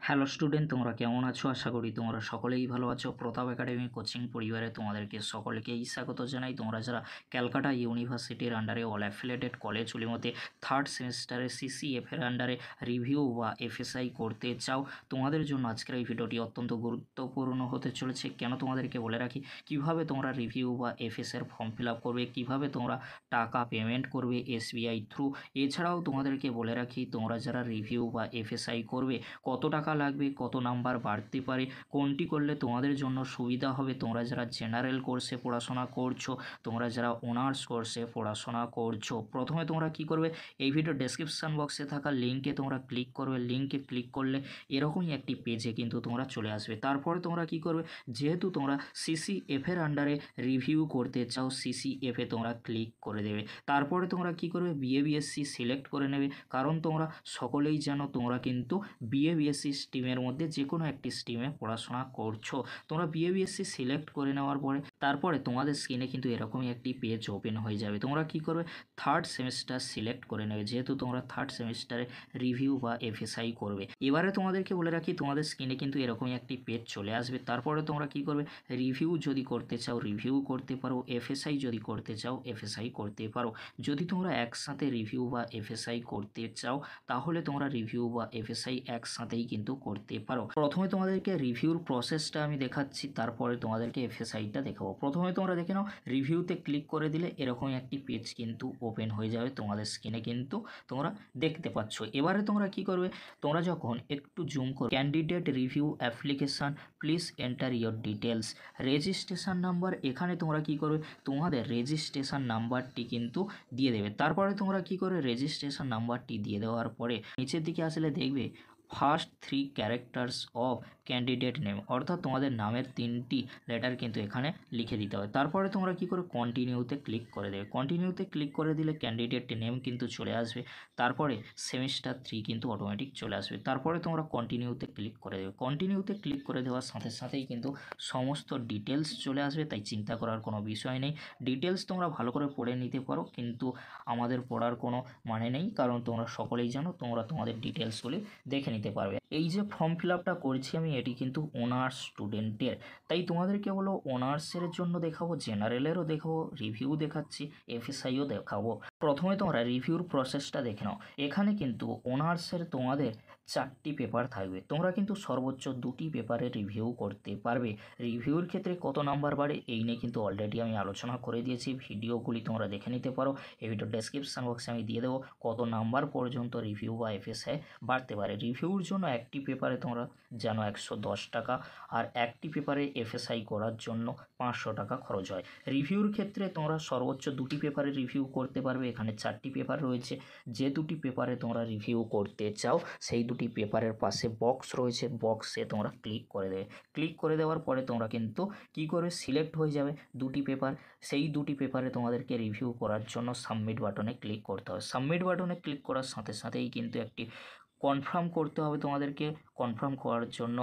Hello student, তোমরা কেমন আছো? আশা করি তোমরা সকলেই ভালো আছো। প্রতাপ একাডেমি কোচিং পরিবারে তোমাদেরকে সকলকেই স্বাগত জানাই। তোমরা যারা ক্যালকাটা ইউনিভার্সিটির আন্ডারে অল অ্যাফিলিয়েটেড কলেজগুলির থার্ড সেমিস্টারে সিসিএফ এর আন্ডারে রিভিউ বা এফএসআই করতে চাও, তোমাদের জন্য আজকের এই ভিডিওটি অত্যন্ত গুরুত্বপূর্ণ হতে চলেছে। কেন তোমাদেরকে বলে রাখি কিভাবে তোমরা রিভিউ বা এফএসআই ফর্ম ফিল আপ করবে, কীভাবে তোমরা টাকা পেমেন্ট করবে এসবিআই থ্রু। এছাড়াও তোমাদেরকে বলে রাখি তোমরা যারা রিভিউ বা এফএসআই করবে কত টাকা লাগবে, কত নাম্বার বাড়তে পারে, কোনটি করলে তোমাদের জন্য সুবিধা হবে। তোমরা যারা জেনারেল কোর্সে পড়াশোনা করছো, তোমরা যারা অনার্স কোর্সে পড়াশোনা করছো, প্রথমে তোমরা কি করবে, এই ভিডিও ডেসক্রিপশান বক্সে থাকা লিঙ্কে তোমরা ক্লিক করবে। লিঙ্কে ক্লিক করলে এরকমই একটি পেজে কিন্তু তোমরা চলে আসবে। তারপরে তোমরা কি করবে, যেহেতু তোমরা সিসিএফের আন্ডারে রিভিউ করতে চাও, সিসিএফে তোমরা ক্লিক করে দেবে। তারপরে তোমরা কি করবে, বিএবিএসসি সিলেক্ট করে নেবে। কারণ তোমরা সকলেই জানো তোমরা কিন্তু বিএবিএসসি স্ট্রিমের মধ্যে যে কোনো একটি স্ট্রিমে পড়াশোনা করছো। তোমরা বিএবিএসসি সিলেক্ট করে নেওয়ার পরে তারপরে তোমাদের স্ক্রিনে কিন্তু এরকমই একটি পেজ ওপেন হয়ে যাবে। তোমরা কি করবে, থার্ড সেমিস্টার সিলেক্ট করে নেবে, যেহেতু তোমরা থার্ড সেমিস্টারে রিভিউ বা এফএসআই করবে। এবারে তোমাদেরকে বলে রাখি তোমাদের স্ক্রিনে কিন্তু এরকমই একটি পেজ চলে আসবে। তারপরে তোমরা কি করবে, রিভিউ যদি করতে চাও রিভিউ করতে পারো, এফএসআই যদি করতে চাও এফএসআই করতে পারো। যদি তোমরা একসাথে রিভিউ বা এফএসআই করতে চাও তাহলে তোমরা রিভিউ বা এফএসআই একসাথেই কিন্তু করতে পারো। প্রথমে তোমাদেরকে রিভিউর প্রসেসটা আমি দেখাচ্ছি, তারপরে তোমাদেরকে এফএসআইটা দেখাবো। প্রথমে তোমরা দেখে নাও, রিভিউতে ক্লিক করে দিলে এরকম একটি পেজ কিন্তু ওপেন হয়ে যাবে তোমাদের স্ক্রিনে, কিন্তু তোমরা দেখতে পাচ্ছ। এবারে তোমরা কি করবে, তোমরা যখন একটু জুম করো, candidate review application please enter your details, registration number, এখানে তোমরা কি করবে, তোমাদের রেজিস্ট্রেশন নাম্বারটি কিন্তু দিয়ে দেবে। তারপরে তোমরা কি করে, রেজিস্ট্রেশন নাম্বারটি দিয়ে দেওয়ার পরে নিচের দিকে আসলে দেখবে first 3 characters of candidate name, অর্থাৎ তোমাদের নামের 3টি লেটার কিন্তু এখানে লিখে দিতে হবে। তারপরে তোমরা কি করে, কন্টিনিউতে ক্লিক করে দেবে। কন্টিনিউতে ক্লিক করে দিলে ক্যান্ডিডেট নেম কিন্তু চলে আসবে। তারপরে সেমিস্টার 3 কিন্তু অটোমেটিক চলে আসবে। তারপরে তোমরা কন্টিনিউতে ক্লিক করে দেবে। কন্টিনিউতে ক্লিক করে দেওয়ার সাথে সাথেই কিন্তু সমস্ত ডিটেলস চলে আসবে, তাই চিন্তা করার কোনো বিষয় নেই। ডিটেলস তোমরা ভালো করে পড়ে নিতে পারো, কিন্তু আমাদের পড়ার কোনো মানে নেই, কারণ তোমরা সকলেই জানো তোমরা তোমাদের ডিটেলসগুলি দেখে নিতে পারবে। এই যে ফর্ম ফিল আপটা করছি আমি, এটি কিন্তু অনার্স স্টুডেন্টের, তাই তোমাদেরকে বলো অনার্সের জন্য দেখাবো, জেনারেলেরও দেখাবো, রিভিউ দেখাচ্ছি, এফএসআইও দেখাবো। প্রথমে তোমরা রিভিউর প্রসেসটা দেখে নাও। এখানে কিন্তু অনার্সের তোমাদের 4টি পেপার থাকবে, তোমরা কিন্তু সর্বোচ্চ 2টি পেপারে রিভিউ করতে পারবে। রিভিউর ক্ষেত্রে কত নাম্বার বাড়ে এই নিয়ে কিন্তু অলরেডি আমি আলোচনা করে দিয়েছি, ভিডিওগুলি তোমরা দেখে নিতে পারো। এই ভিডিও ডেসক্রিপশান বক্সে আমি দিয়ে দেবো কত নাম্বার পর্যন্ত রিভিউ বা এফএসআই বাড়তে পারে। রিভিউর জন্য একটি পেপারে তোমরা জানো 110 টাকা, আর একটি পেপারে এফএসআই করার জন্য 500 টাকা খরচ হয়। রিভিউর ক্ষেত্রে তোমরা সর্বোচ্চ 2টি পেপারে রিভিউ করতে পারবে। এখানে 4টি পেপার রয়েছে, যে 2টি পেপারে তোমরা রিভিউ করতে চাও সেই 2টি পেপারের পাশে বক্স রয়েছে, বক্সে তোমরা ক্লিক করে দেবে। ক্লিক করে দেওয়ার পরে তোমরা কিন্তু কি করে সিলেক্ট হয়ে যাবে 2টি পেপার। সেই 2টি পেপারে তোমাদেরকে রিভিউ করার জন্য সাবমিট বাটনে ক্লিক করতে হবে। সাবমিট বাটনে ক্লিক করার সাথে সাথেই কিন্তু একটি কনফার্ম করতে হবে তোমাদেরকে। কনফার্ম করার জন্য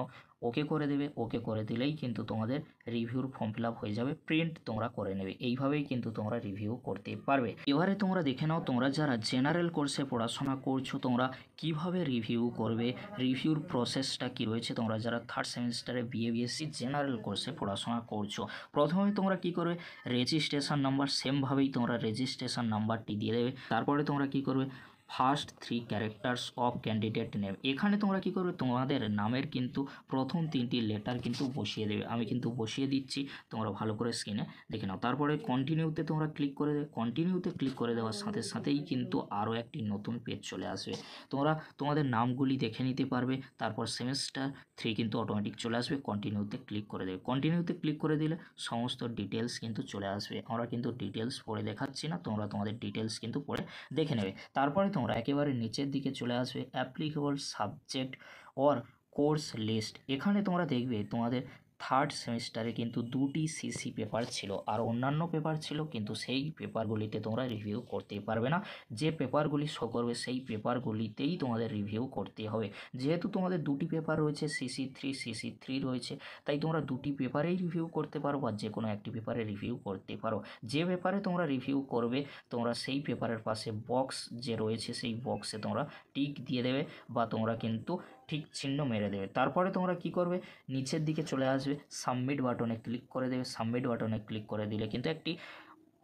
ওকে করে দেবে। ওকে করে দিলেই কিন্তু তোমাদের রিভিউর ফর্ম ফিল আপ হয়ে যাবে, প্রিন্ট তোমরা করে নেবে। এইভাবেই কিন্তু তোমরা রিভিউ করতে পারবে। এবারে তোমরা দেখে নাও, তোমরা যারা জেনারেল কোর্সে পড়াশোনা করছো তোমরা কিভাবে রিভিউ করবে, রিভিউর প্রসেসটা কি রয়েছে। তোমরা যারা থার্ড সেমিস্টারে বিএবিএসসি জেনারেল কোর্সে পড়াশোনা করছো, প্রথমে তোমরা কি করবে, রেজিস্ট্রেশন নাম্বার সেমভাবেই তোমরা রেজিস্ট্রেশন নাম্বারটি দিয়ে দেবে। তারপরে তোমরা কি করবে, first 3 characters of candidate name, এখানে তোমরা কি করবে, তোমাদের নামের কিন্তু প্রথম 3টি লেটার কিন্তু বসিয়ে দেবে। আমি কিন্তু বসিয়ে দিচ্ছি, তোমরা ভালো করে স্ক্রিনে দেখে নাও। তারপরে কন্টিনিউতে তোমরা ক্লিক করে দেবে। কন্টিনিউতে ক্লিক করে দেওয়ার সাথে সাথেই কিন্তু আরও একটি নতুন পেজ চলে আসবে, তোমরা তোমাদের নামগুলি দেখে নিতে পারবে। তারপর সেমিস্টার 3 কিন্তু অটোমেটিক চলে আসবে। কন্টিনিউতে ক্লিক করে দেবে। কন্টিনিউতে ক্লিক করে দিলে সমস্ত ডিটেলস কিন্তু চলে আসবে। আমরা কিন্তু ডিটেলস পড়ে দেখাচ্ছি না, তোমরা তোমাদের ডিটেলস কিন্তু পড়ে দেখে নেবে। তারপরে তোমরা একেবারে নিচের দিকে চলে আসবে, applicable subject or course list, এখানে তোমরা দেখবে তোমাদের থার্ড সেমিস্টারে কিন্তু 2টি সিসি পেপার ছিল আর অন্যান্য পেপার ছিল, কিন্তু সেই পেপারগুলিতে তোমরা রিভিউ করতে পারবে না। যে পেপারগুলি শো করবে সেই পেপারগুলিতেই তোমাদের রিভিউ করতে হবে। যেহেতু তোমাদের 2টি পেপার রয়েছে, সিসি 3 রয়েছে, তাই তোমরা 2টি পেপারেই রিভিউ করতে পারো বা যে কোনো একটি পেপারে রিভিউ করতে পারো। যে পেপারে তোমরা রিভিউ করবে তোমরা সেই পেপারের পাশে বক্স যে রয়েছে সেই বক্সে তোমরা টিক দিয়ে দেবে, বা তোমরা কিন্তু ঠিক চিহ্ন মেরে দেবে। তারপরে তোমরা কি করবে, নিচের দিকে চলে আসবে, সাবমিট বাটনে ক্লিক করে দেবে। সাবমিট বাটনে ক্লিক করে দিলে কিন্তু একটি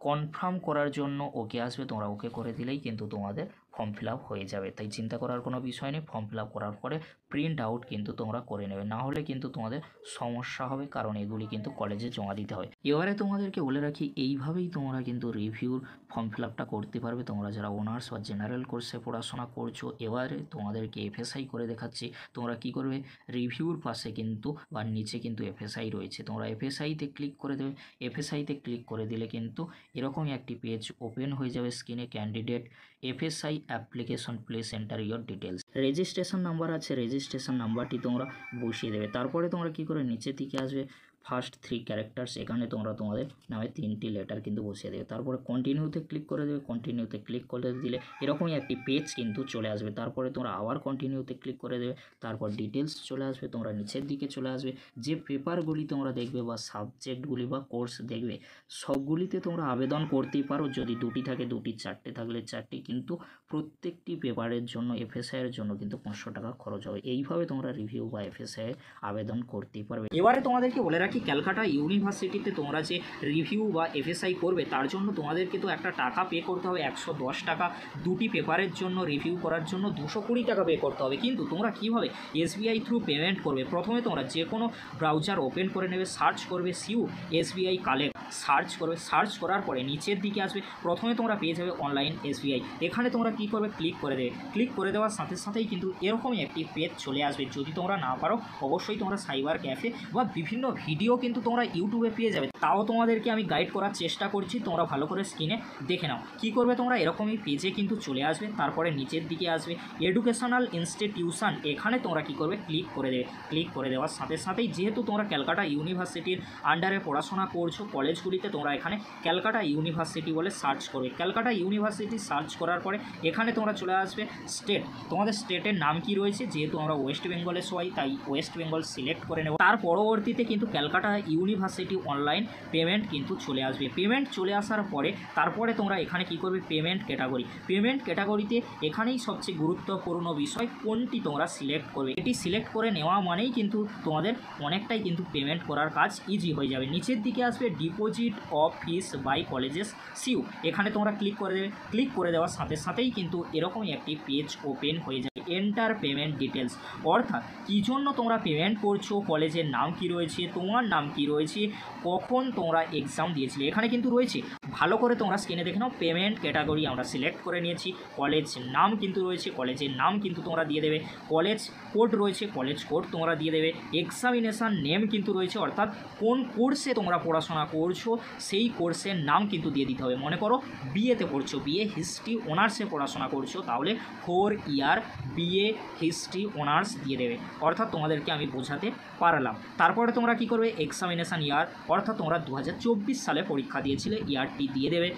কনফার্ম করার জন্য ওকে আসবে, তোমরা ওকে করে দিলেই কিন্তু তোমাদের ফর্ম ফিল আপ হয়ে যাবে। তাই চিন্তা করার কোনো বিষয় নেই। ফর্ম ফিল আপ করার পরে প্রিন্ট আউট কিন্তু তোমরা করে নেবে, না হলে কিন্তু তোমাদের সমস্যা হবে, কারণ এগুলি কিন্তু কলেজে জমা দিতে হয়। এবারে তোমাদেরকে বলে রাখি, এইভাবেই তোমরা কিন্তু রিভিউর ফর্ম ফিল আপটা করতে পারবে। তোমরা যারা অনার্স বা জেনারেল কোর্সে পড়াশোনা করছো, এবারে তোমাদেরকে এফএসআই করে দেখাচ্ছি। তোমরা কি করবে, রিভিউর পাশে কিন্তু বা নিচে কিন্তু এফএসআই রয়েছে, তোমরা এফএসআইতে ক্লিক করে দেবে। এফএসআইতে ক্লিক করে দিলে কিন্তু এরকমই একটি পেজ ওপেন হয়ে যাবে স্ক্রিনে। Candidate FSI application, place enter your details. Registration number আছে, রেজিস্ট্রেশন নাম্বারটি তোমরা বসিয়ে দেবে। তারপরে তোমরা কি করে, নিচের দিকে আসবে, ফার্স্ট 3 ক্যারেক্টার্স, এখানে তোমরা তোমাদের নামে 3টি লেটার কিন্তু বসিয়ে দেবে। তারপরে কন্টিনিউতে ক্লিক করে দেবে। কন্টিনিউতে ক্লিক করে দিলে এরকমই একটি পেজ কিন্তু চলে আসবে। তারপরে তোমরা আবার কন্টিনিউতে ক্লিক করে দেবে। তারপর ডিটেলস চলে আসবে, তোমরা নিচের দিকে চলে আসবে। যে পেপারগুলি তোমরা দেখবে বা সাবজেক্টগুলি বা কোর্স দেখবে, সবগুলিতে তোমরা আবেদন করতেই পারো। যদি 2টি থাকে 2টি, 4টে থাকলে 4টি, কিন্তু প্রত্যেকটি পেপারের জন্য এফএসআইয়ের জন্য কিন্তু 500 টাকা খরচ হবে। এইভাবে তোমরা রিভিউ বা এফএসআই আবেদন করতেই পারবে। এবারে তোমাদেরকে বলে রাখি, ক্যালকাটা ইউনিভার্সিটিতে তোমরা যে রিভিউ বা এফএসআই করবে, তার জন্য তোমাদেরকে তো একটা টাকা পে করতে হবে, 110 টাকা। 2টি পেপারের জন্য রিভিউ করার জন্য 220 টাকা পে করতে হবে। কিন্তু তোমরা কীভাবে এসবিআই থ্রু পেমেন্ট করবে, প্রথমে তোমরা যে কোনো ব্রাউজার ওপেন করে নেবে, সার্চ করবে সিউ এসবিআই কালেক্ট, সার্চ করবে। সার্চ করার পরে নিচের দিকে আসবে, প্রথমে তোমরা পেয়ে যাবে অনলাইন এসবিআই। এখানে তোমরা কী করবে, ক্লিক করে দেবে। ক্লিক করে দেওয়ার সাথে সাথেই কিন্তু এরকমই একটি পেজ চলে আসবে। যদি তোমরা না পারো, অবশ্যই তোমরা সাইবার ক্যাফে বা বিভিন্ন ভিডিও কিন্তু তোমরা ইউটিউবে পেয়ে যাবে। তাও তোমাদেরকে আমি গাইড করার চেষ্টা করছি, তোমরা ভালো করে স্ক্রিনে দেখে নাও। কী করবে, তোমরা এরকমই পেজে কিন্তু চলে আসবে। তারপরে নিচের দিকে আসবে এডুকেশনাল ইনস্টিটিউশন, এখানে তোমরা কী করবে, ক্লিক করে দেবে। ক্লিক করে দেওয়ার সাথে সাথেই, যেহেতু তোমরা ক্যালকাটা ইউনিভার্সিটির আন্ডারে পড়াশোনা করছো, কলেজগুলিতে তোমরা এখানে ক্যালকাটা ইউনিভার্সিটি বলে সার্চ করবে। ক্যালকাটা ইউনিভার্সিটি সার্চ করার পরে এখানে তোমরা চলে আসবে স্টেট, তোমাদের স্টেটের নাম কি রয়েছে, যেহেতু আমরা ওয়েস্ট বেঙ্গলে সবাই, তাই ওয়েস্ট বেঙ্গল সিলেক্ট করে নেব। তার পরবর্তীতে কিন্তু ক্যালকাটা ইউনিভার্সিটি অনলাইন পেমেন্ট কিন্তু চলে আসবে। পেমেন্ট চলে আসার পরে তারপরে তোমরা এখানে কি করবে, পেমেন্ট ক্যাটাগরি। পেমেন্ট ক্যাটাগরিতে এখানেই সবচেয়ে গুরুত্বপূর্ণ বিষয়, কোনটি তোমরা সিলেক্ট করবে। এটি সিলেক্ট করে নেওয়া মানেই কিন্তু তোমাদের অনেকটাই কিন্তু পেমেন্ট করার কাজ ইজি হয়ে যাবে। নিচের দিকে আসবে deposit of fees by colleges সিউ, এখানে তোমরা ক্লিক করে দেবে। ক্লিক করে দেওয়ার সাথে সাথেই কিন্তু এরকমই একটি পেজ ওপেন হয়ে যাবে। এন্টার পেমেন্ট ডিটেলস, অর্থাৎ কী জন্য তোমরা পেমেন্ট করছো, কলেজের নাম কি রয়েছে, তোমার নাম কি রয়েছে, কখন তোমরা এক্সাম দিয়েছিলে, এখানে কিন্তু রয়েছে। ভালো করে তোমরা স্ক্রিনে দেখে নাও। পেমেন্ট ক্যাটাগরি আমরা সিলেক্ট করে নিয়েছি, কলেজ নাম কিন্তু রয়েছে, কলেজের নাম কিন্তু তোমরা দিয়ে দেবে। কলেজ কোড রয়েছে, কলেজ কোড তোমরা দিয়ে দেবে। এক্সামিনেশান নেম কিন্তু রয়েছে, অর্থাৎ কোন কোর্সে তোমরা পড়াশোনা করছো সেই কোর্সের নাম কিন্তু দিয়ে দিতে হবে। মনে করো বিএতে পড়ছো, বিএ হিস্ট্রি অনার্সে পড়াশোনা করছো, তাহলে 4 ইয়ার বিএ হিস্ট্রি অনার্স দিয়ে দেবে, অর্থাৎ তোমাদেরকে আমি বোঝাতে পারলাম। তারপরে তোমরা কি করবে, এক্সামিনেশান ইয়ার, অর্থাৎ তোমরা 2024 সালে পরীক্ষা দিয়েছিলে, ইয়ারটি দিয়ে দেবে।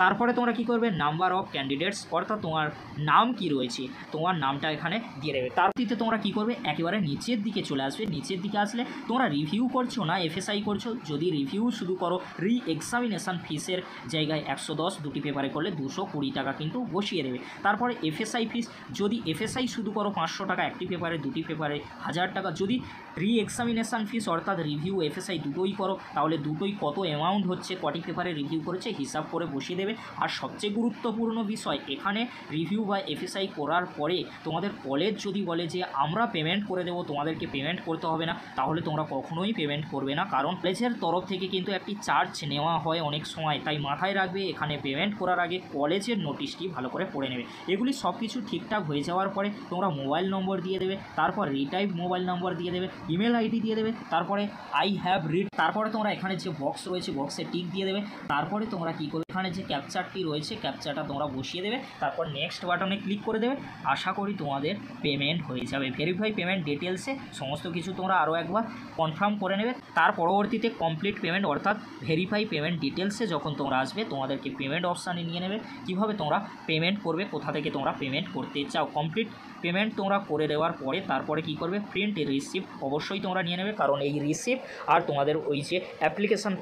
তারপরে তোমরা কি করবে, নাম্বার অফ ক্যান্ডিডেটস, অর্থাৎ তোমার নাম কি রয়েছে, তোমার নামটা এখানে দিয়ে দেবে। তারপরে তোমরা কি করবে, একেবারে নিচের দিকে চলে আসবে। নিচের দিকে আসলে তোমরা রিভিউ করছো না এফএসআই করছো, যদি রিভিউ শুধু করো, রি এক্সামিনেশান ফিসের জায়গায় 110, 2টি পেপারে করলে 220 টাকা কিন্তু বসিয়ে দেবে। তারপরে এফএসআই ফিস, যদি এফএসআই শুধু করো 500 টাকা, 1টি পেপারে, 2টি পেপারে 1000 টাকা। যদি রি এক্সামিনেশান ফিস অর্থাৎ রিভিউ এফএসআই দুটোই করো, তাহলে দুটোই কত অ্যামাউন্ট হচ্ছে, কটি পেপারে রিভিউ করেছে হিসাব করে বসিয়ে দেবে। আর সবচেয়ে গুরুত্বপূর্ণ বিষয়, এখানে রিভিউ বা এফএসআই করার পরে তোমাদের কলেজ যদি বলে যে আমরা পেমেন্ট করে দেবো, তোমাদেরকে পেমেন্ট করতে হবে না, তাহলে তোমরা কখনোই পেমেন্ট করবে না, কারণ কলেজের তরফ থেকে কিন্তু একটি চার্জ নেওয়া হয় অনেক সময়। তাই মাথায় রাখবে, এখানে পেমেন্ট করার আগে কলেজের নোটিশটি ভালো করে পড়ে নেবে। এগুলি সব কিছু ঠিকঠাক হয়ে যাওয়ার পরে তোমরা মোবাইল নম্বর দিয়ে দেবে, তারপর রিটাইপ মোবাইল নম্বর দিয়ে দেবে, ইমেল আইডি দিয়ে দেবে, তারপরে আই হ্যাভ রিড, তারপরে তোমরা এখানে যে বক্স রয়েছে বক্সে টিক দিয়ে দেবে। তারপরে তোমরা কী করবে, এখানে যে ক্যাপচারটি রয়েছে ক্যাপচারটা তোমরা বসিয়ে দেবে, তারপর নেক্সট বাটনে ক্লিক করে দেবে। আশা করি তোমাদের পেমেন্ট হয়ে যাবে। ভেরিফাই পেমেন্ট ডিটেলসে সমস্ত কিছু তোমরা আরও একবার কনফার্ম করে নেবে। তার পরবর্তীতে কমপ্লিট পেমেন্ট অর্থাৎ ভেরিফাই পেমেন্ট ডিটেলসে যখন তোমরা আসবে, তোমাদেরকে পেমেন্ট অপশানে নিয়ে নেবে। কীভাবে তোমরা পেমেন্ট করবে, কোথা থেকে তোমরা পেমেন্ট করতে চাও, কমপ্লিট পেমেন্ট তোমরা করে দেওয়ার পরে তারপরে কি করবে, প্রিন্ট রিসিপ্ট অবশ্যই তোমরা নিয়ে নেবে, কারণ এই রিসিপ্ট আর তোমাদের ওই যে application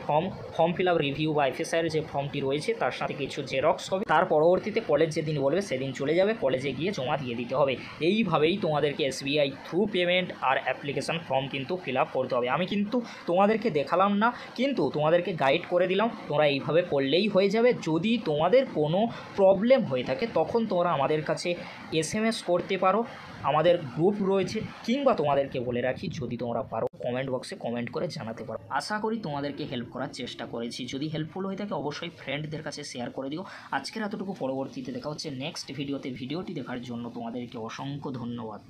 form fill up review বা এফএসআই এর যে ফর্মটি রয়েছে তার সাথে কিছু জেরক্স হবে। তার পরবর্তীতে কলেজ যেদিন বলবে সেদিন চলে যাবে, কলেজে গিয়ে জমা দিয়ে দিতে হবে। এইভাবেই তোমাদেরকে এসবিআই থ্রু পেমেন্ট আর অ্যাপ্লিকেশন ফর্ম কিন্তু ফিল আপ করতে হবে। আমি কিন্তু তোমাদেরকে দেখালাম না, কিন্তু তোমাদেরকে গাইড করে দিলাম, তোমরা এইভাবে করলেই হয়ে যাবে। যদি তোমাদের কোনো প্রবলেম হয়ে থাকে তখন তোমরা আমাদের কাছে এসএমএস করতে পারো, আমাদের গ্রুপ রয়েছে, কিংবা তোমাদেরকে বলে রাখি যদি তোমরা পারো কমেন্ট বক্সে কমেন্ট করে জানাতে পারো। আশা করি তোমাদেরকে হেল্প করার চেষ্টা করেছি। যদি হেল্পফুল হয়ে থাকে অবশ্যই ফ্রেন্ডদের কাছে শেয়ার করে দিও। আজকের এতটুকু, পরবর্তীতে দেখা হচ্ছে নেক্সট ভিডিওতে। ভিডিওটি দেখার জন্য তোমাদেরকে অসংখ্য ধন্যবাদ।